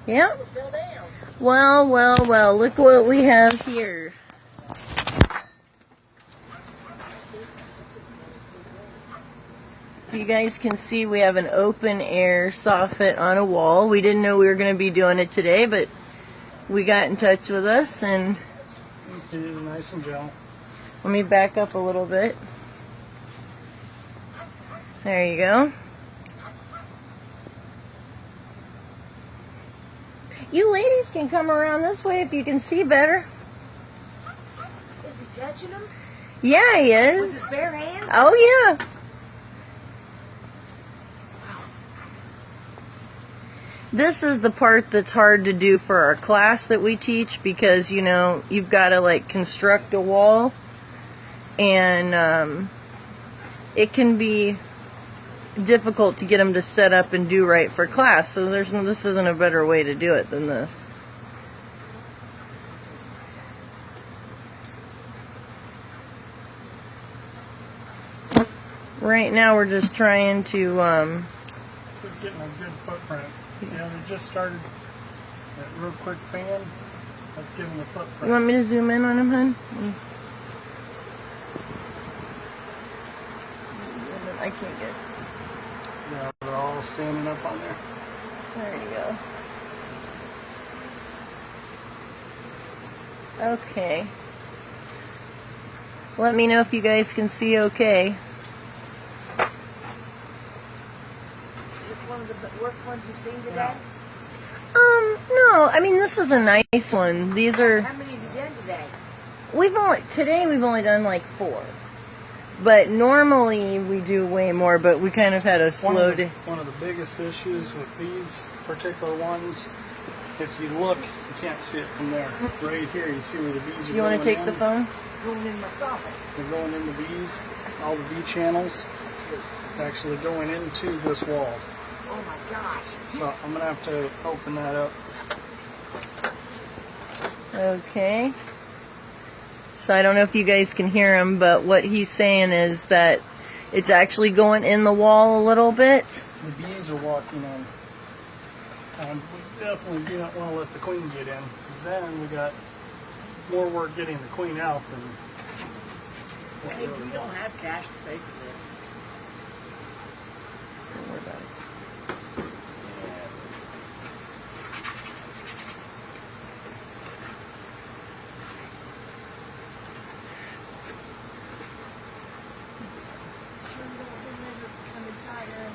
Yeah. Well, well, well, look what we have here. You guys can see we have an open air soffit on a wall. We didn't know we were going to be doing it today, but we got in touch with us, and you see it nice and gentle. Let me back up a little bit. There you go. You ladies can come around this way if you can see better. Is he touching them? Yeah, he is. With his bare hands? Oh, yeah. This is the part that's hard to do for our class that we teach because, you know, you've got to like construct a wall, and it can be difficult to get them to set up and do right for class. So this isn't a better way to do it than this. Right now we're just trying to just getting a good footprint. See how they just started that real quick fan? That's giving the footprint. You want me to zoom in on him, hon? I can't get. Yeah, they're all standing up on there. There you go. Okay. Let me know if you guys can see okay. One of the worst ones you've seen today? No. I mean, this is a nice one. These are. How many have you done today? We've only done like 4. But normally we do way more. But we kind of had a slow day. One of the biggest issues with these particular ones, if you look, you can't see it from there. Right here, you see where the bees are. You want to take the phone? Going in my soffit. They're going in the bees, all the bee channels, actually going into this wall. Oh my gosh. So I'm going to have to open that up. Okay. So I don't know if you guys can hear him, but what he's saying is that it's actually going in the wall a little bit. The bees are walking in. And we definitely do not want to let the queen get in, because then we got more work getting the queen out than what Hey, we we really don't want. have cash to pay for this. Don't worry about it.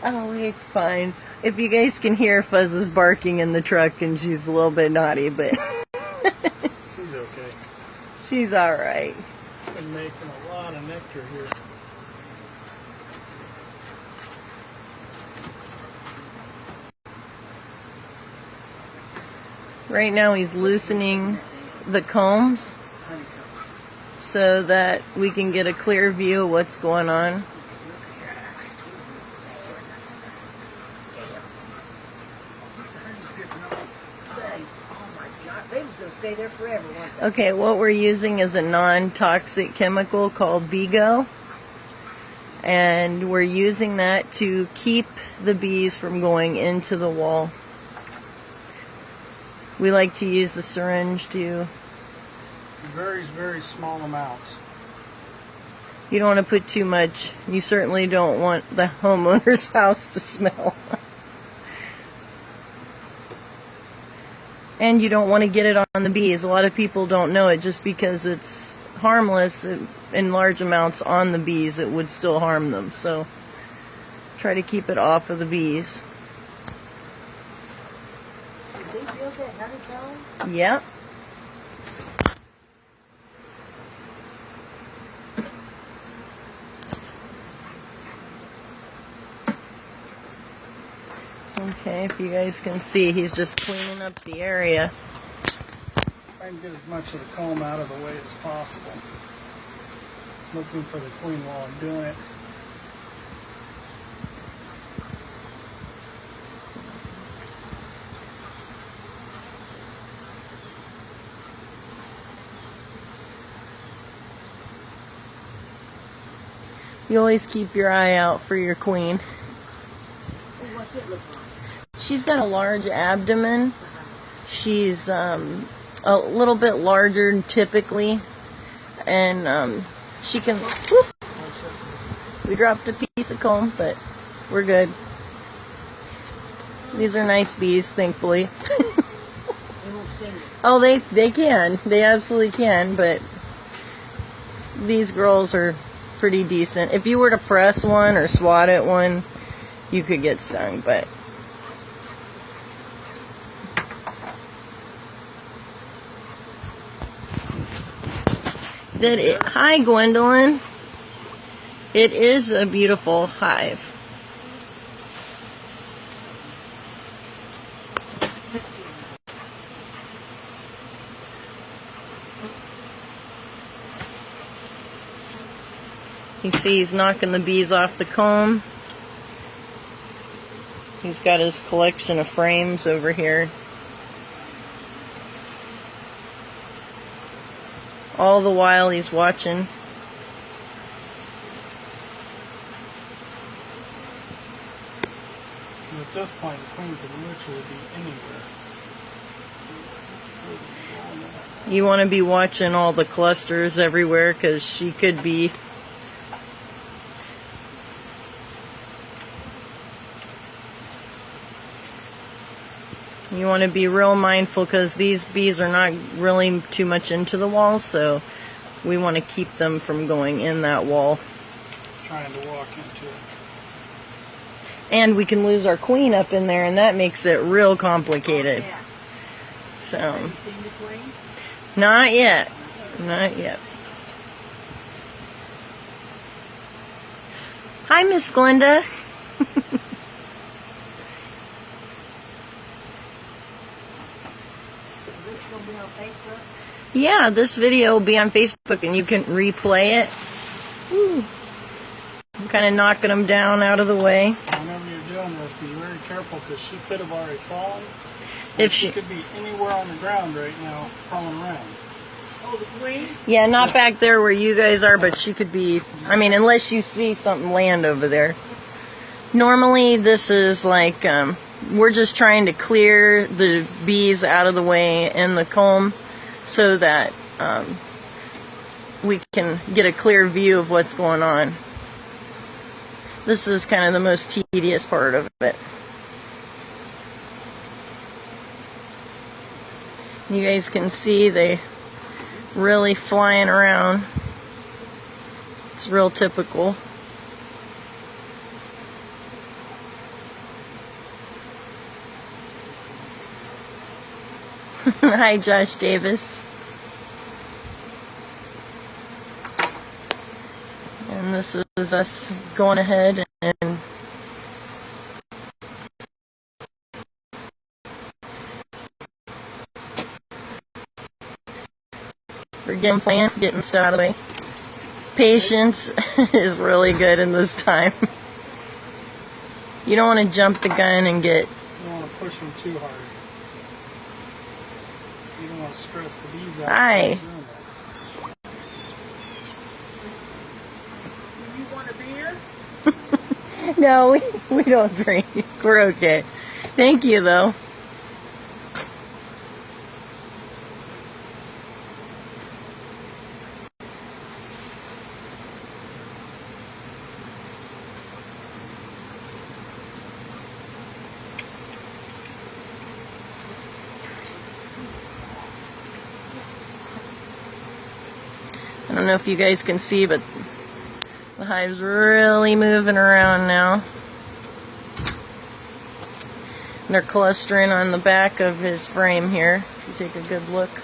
Oh, it's fine. If you guys can hear, Fuzz is barking in the truck, and she's a little bit naughty, but She's okay. she's all right. Been making a lot of nectar here. Right now he's loosening the combs so that we can get a clear view of what's going on. Stay there forever, won't they? Okay, what we're using is a non-toxic chemical called Bego, and we're using that to keep the bees from going into the wall. We like to use the syringe too. Very, very small amounts. You don't want to put too much. You certainly don't want the homeowner's house to smell. And you don't want to get it on the bees. A lot of people don't know it. Just because it's harmless in large amounts on the bees, it would still harm them. So try to keep it off of the bees. Did they build that honeycomb? Yep. Okay, if you guys can see, he's just cleaning up the area. Try and get as much of the comb out of the way as possible. Looking for the queen while I'm doing it. You always keep your eye out for your queen. What's it look like? She's got a large abdomen, She's a little bit larger than typically, and she can. Whoop, we dropped a piece of comb, but we're good. These are nice bees, thankfully. Oh, they can. They absolutely can, but these girls are pretty decent. If you were to press one or swat at one, you could get stung, but hi, Gwendolyn. It is a beautiful hive. You see he's knocking the bees off the comb. He's got his collection of frames over here. All the while he's watching. And at this point, the queen could literally be anywhere. You want to be watching all the clusters everywhere, because she could be. You want to be real mindful, because these bees are not really too much into the wall, so we want to keep them from going in that wall. Trying to walk into it. And we can lose our queen up in there, and that makes it real complicated. Oh, yeah. So, Have you seen the queen? not yet. Not yet. Hi, Miss Glenda. Is this going to be on Facebook? Yeah, this video will be on Facebook, and you can replay it. Ooh. I'm kind of knocking them down out of the way. Whenever you're doing this, be very careful, because she could have already fallen. If she she could be anywhere on the ground right now, crawling around. Oh, the queen? Yeah, not back there where you guys are, but she could be, I mean, unless you see something land over there. Normally, this is like, we're just trying to clear the bees out of the way in the comb so that we can get a clear view of what's going on. This is kind of the most tedious part of it. You guys can see they really flying around. It's real typical. Hi, Josh Davis. And this is us going ahead and we're getting planned, getting this out of the way. Patience is really good in this time. You don't want to jump the gun and get. You don't want to push them too hard. You don't want to stress the bees out. Hi. Do you want a beer? No, we don't drink. We're okay. Thank you, though. I don't know if you guys can see, but the hive's really moving around now. And they're clustering on the back of his frame here. If you take a good look. Okay,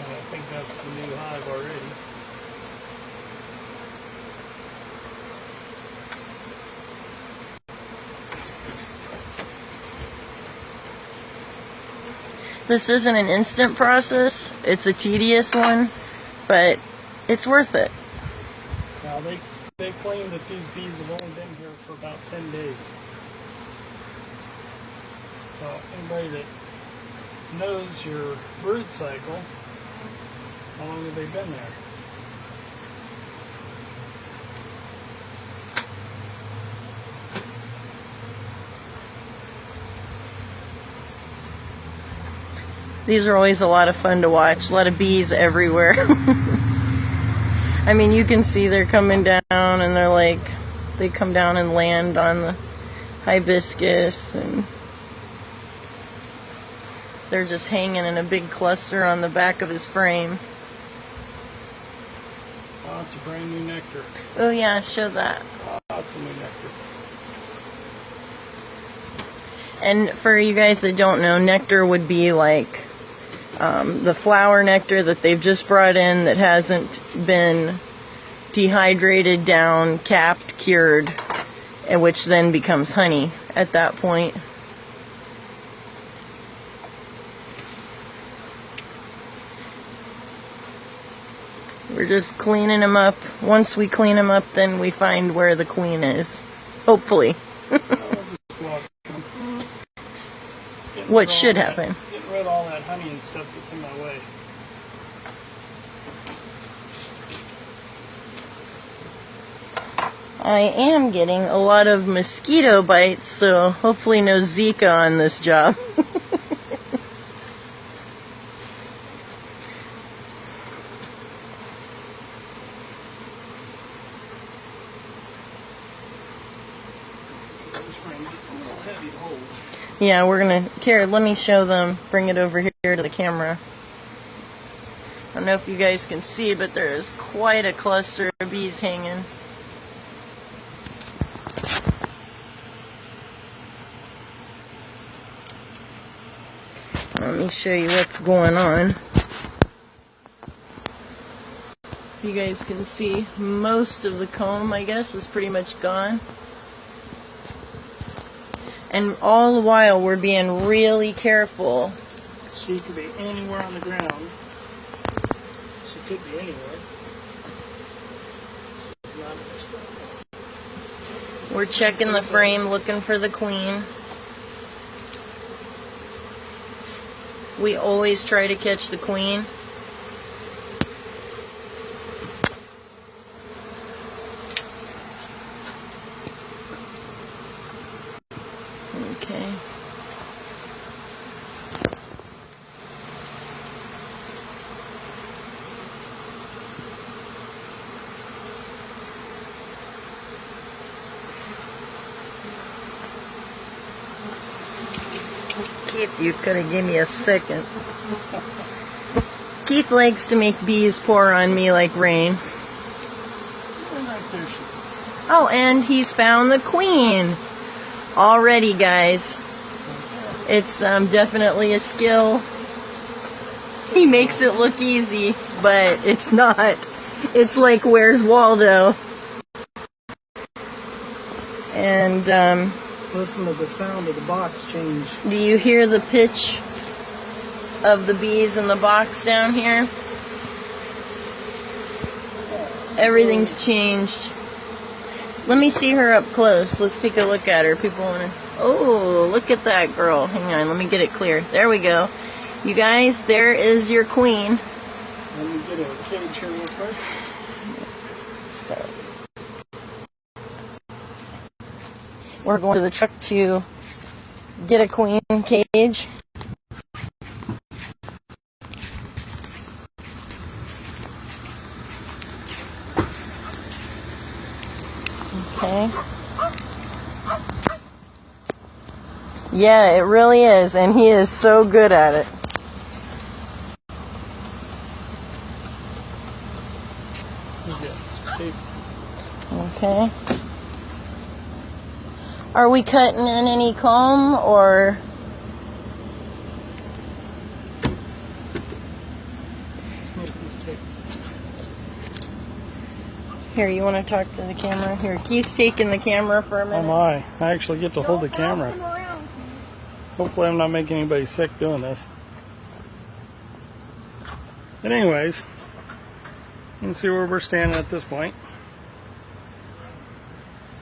I think that's the new hive already. This isn't an instant process. It's a tedious one, but it's worth it. Now they claim that these bees have only been here for about 10 days. So anybody that knows your brood cycle, how long have they been there? These are always a lot of fun to watch. A lot of bees everywhere. I mean, you can see they're coming down and they're like, they come down and land on the hibiscus, and they're just hanging in a big cluster on the back of his frame. Oh, it's a brand new nectar. Oh yeah, show that. Oh, it's a new nectar. And for you guys that don't know, nectar would be like the flower nectar that they've just brought in that hasn't been dehydrated down, capped, cured, and which then becomes honey at that point. We're just cleaning them up. Once we clean them up, then we find where the queen is. Hopefully. What should happen. Getting rid of all that honey and stuff that's in my way. I am getting a lot of mosquito bites, so hopefully no Zika on this job. Yeah, we're gonna, Kara, let me show them, bring it over here to the camera. I don't know if you guys can see, but there is quite a cluster of bees hanging. Let me show you what's going on. You guys can see most of the comb, I guess, is pretty much gone. And all the while we're being really careful. She could be anywhere on the ground. She could be anywhere. She's not in this frame. We're checking the frame, looking for the queen. We always try to catch the queen. Okay. Keith, you could have given me a second. Keith likes to make bees pour on me like rain. Oh, and he's found the queen. Already, guys. It's definitely a skill. He makes it look easy, but it's not. It's like, where's Waldo? And listen to the sound of the box change. do you hear the pitch of the bees in the box down here? Everything's changed. Let me see her up close. Let's take a look at her. People want to... Oh, look at that girl. Hang on, let me get it clear. There we go. You guys, there is your queen. Let me get a cage here real quick. So, we're going to the truck to get a queen cage. Okay. Yeah, it really is, and he is so good at it. Okay. Are we cutting in any comb, or? Here, you want to talk to the camera? Here, Keith's taking the camera for a minute. Oh my, I actually get to hold the camera. Hopefully I'm not making anybody sick doing this. But anyways, you can see where we're standing at this point.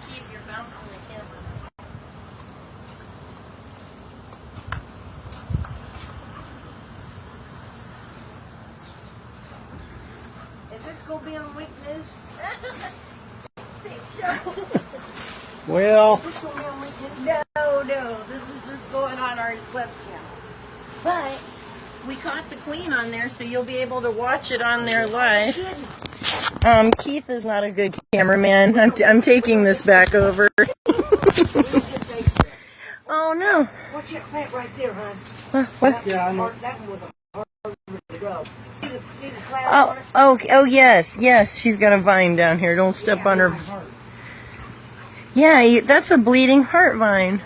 Keith, you're bouncing the camera. Is this going to be on Week News? Sick show. Well, Is this going to be on Week News? No, this is just going on our web channel. But we caught the queen on there, so you'll be able to watch it on there live. Keith is not a good cameraman. I'm taking this back over. Oh no. What's that plant right there, hon? What? Yeah, I know. That one was a hard to grow. See the cloud Oh, yes. She's got a vine down here. Don't step on her. Yeah, that's a bleeding heart vine.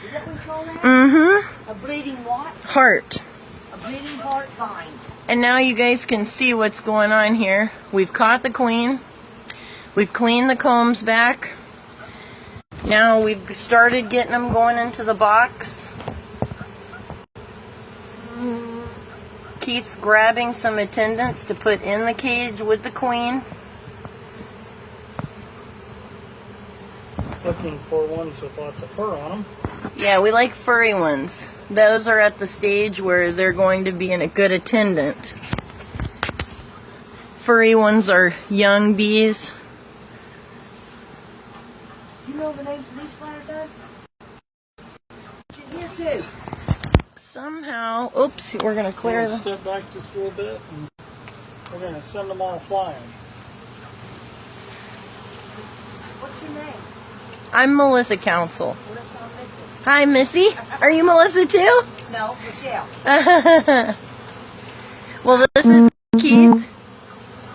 Is that what you call that? Mm-hmm. A bleeding what? Heart. A bleeding heart vine. And now you guys can see what's going on here. We've caught the queen. We've cleaned the combs back. Now we've started getting them going into the box. Keith's grabbing some attendants to put in the cage with the queen. Looking for ones with lots of fur on them. Yeah, we like furry ones. Those are at the stage where they're going to be in a good attendant. Furry ones are young bees. You know the names of these flowers, hon? Here too. Somehow, oops, we're going to clear the... Step back just a little bit, and we're going to send them all flying. What's your name? I'm Melissa Councell. Melissa, I'm Missy. Hi, Missy. Are you Melissa too? No, Michelle. Well, this is Keith.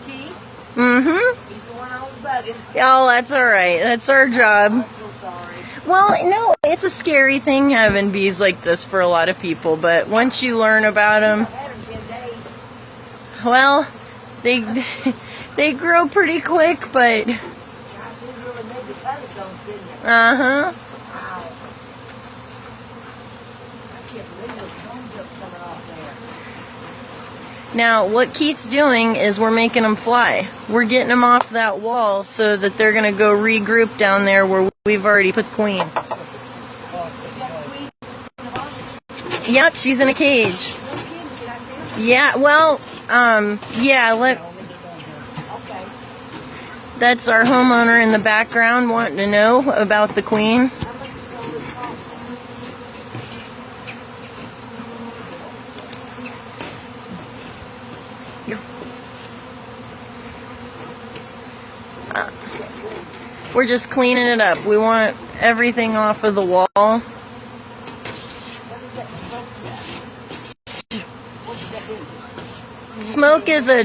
Keith? Mm-hmm. He's the one I was bugging. Oh, that's all right. That's our job. I feel sorry. Well, no, it's a scary thing having bees like this for a lot of people, but once you learn about them, I've had them 10 days. well, they grow pretty quick, but Gosh, they really made the honeycombs, didn't they? uh-huh. Wow. I can't believe those combs are coming off there. Now, what Keith's doing is we're making them fly. We're getting them off that wall so that they're going to go regroup down there where we've already put queen. Is that queen in the box? Yep, she's in a cage. No kidding, can I see her? Yeah, well, yeah, Okay. that's our homeowner in the background wanting to know about the queen. I'm going to throw this box. We're just cleaning it up. We want everything off of the wall. What is that smoke? What does that do? Smoke is a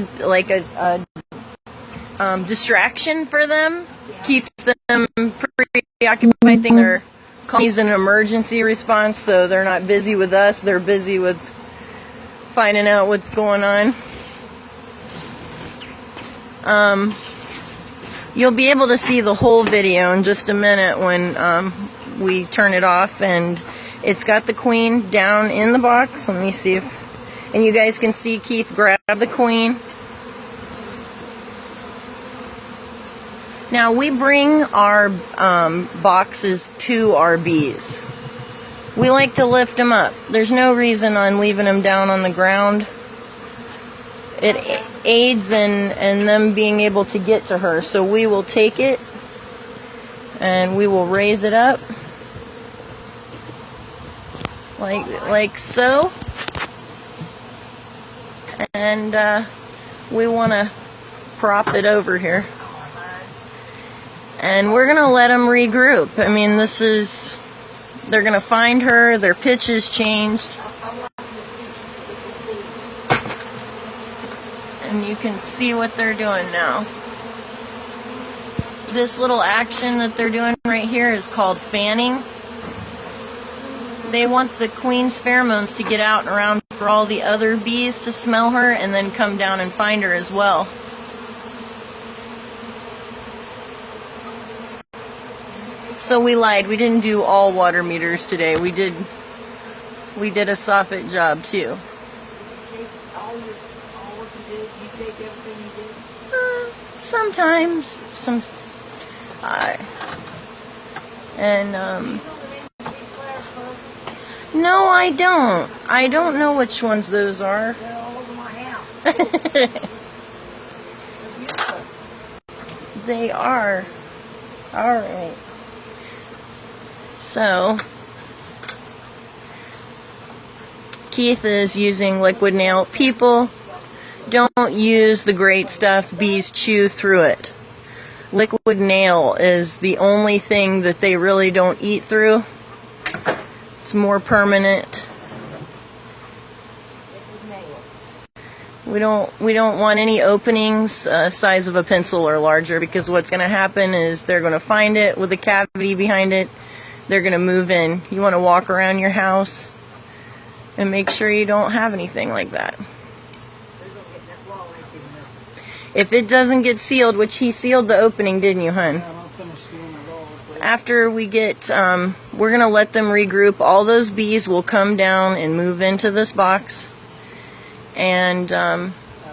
distraction for them. Keeps them preoccupied. I think they're calling an emergency response, so they're not busy with us. They're busy with finding out what's going on. You'll be able to see the whole video in just a minute when we turn it off, and it's got the queen down in the box. Let me see if, and you guys can see Keith grab the queen. Now we bring our boxes to our bees. We like to lift them up. There's no reason on leaving them down on the ground. It aids in them being able to get to her. So we will take it and we will raise it up like so. And we want to prop it over here. And we're going to let them regroup. I mean, they're going to find her. Their pitch has changed. And you can see what they're doing now. This little action that they're doing right here is called fanning. They want the queen's pheromones to get out and around for all the other bees to smell her and then come down and find her as well. So we lied. We didn't do all water meters today. We did a Soffit job too. Sometimes, no, I don't. I don't know which ones those are. They're all over my house. They're beautiful. They are. All right. So, Keith is using liquid nail. People, don't use the great stuff. Bees chew through it. Liquid nail is the only thing that they really don't eat through. It's more permanent. We don't want any openings size of a pencil or larger, because what's going to happen is they're going to find it with a cavity behind it. They're going to move in. You want to walk around your house and make sure you don't have anything like that. If it doesn't get sealed, which he sealed the opening, didn't you, hun? Yeah, I don't finish sealing it all. But After we get, we're going to let them regroup. All those bees will come down and move into this box. And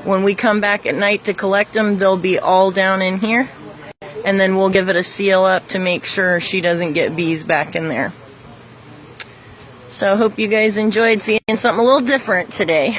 when we come back at night to collect them, they'll be all down in here. And then we'll give it a seal up to make sure she doesn't get bees back in there. So I hope you guys enjoyed seeing something a little different today.